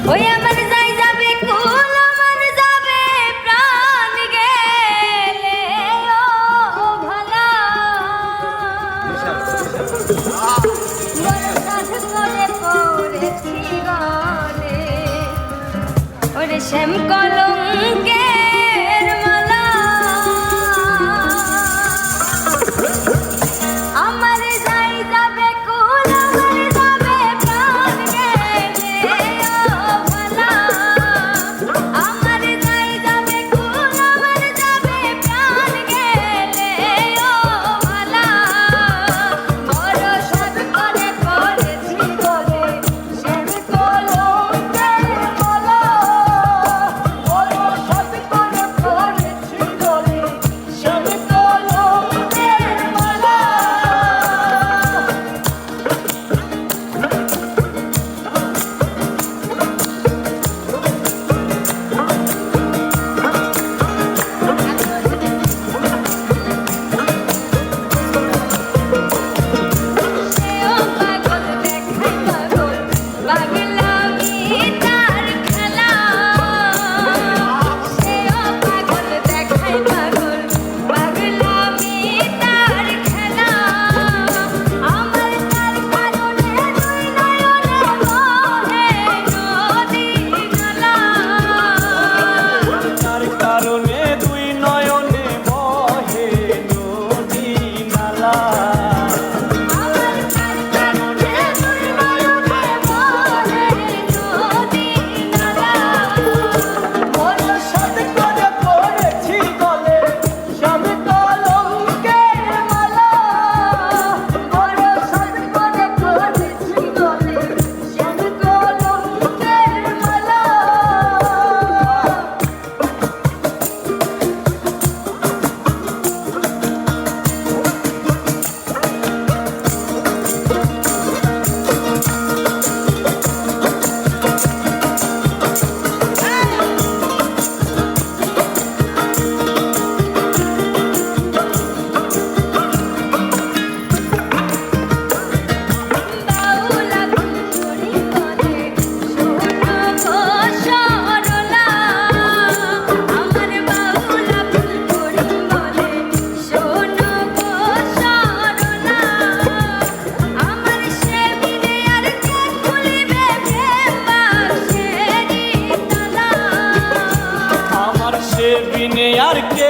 ওই আমার যাই যাবে কুল আমার যাবে প্রাণ গেলে ও ভালা বরসাত করে পড়েছি গলে ওরে শ্যাম কলঙ্কের মালা আমার যাই যাবে কুল আমার যাবে প্রাণ গেলে ও ভালা আমার যাই যাবে কুল আমার যাবে প্রাণ গেলে ও ভালা বরসাত করে পড়েছি গলে শ্যাম কলঙ্কের মালা বরসাত করে পড়েছি গলে শ্যাম কলঙ্কের মালা সেও পাগল দেখাই পাগল পাগলামি তার খেলা সেও পাগল দেখাই পাগল পাগলামি তার খেলা আমার তার কারণে দুই নয়নে বহে নদী নালা তার কারণে দুই নয়নে বহে নদী নালা আমার তার কারণে দুই নয়নে বহে নদী নালা বরসাত করে পড়েছি গলে শ্যাম কলঙ্কের মালা বরসাত করে পড়েছি গলে শ্যাম কলঙ্কের মালা বাউলা ফুলকড়ি বলে শোনো গো সরলা আমার বাউলা ফুলকড়ি বলে শোনো গো সরলা আমার সে বিনে আর কে খুলিবে প্রেম বাক্সেরি তালা আমার সে বিনে আর কে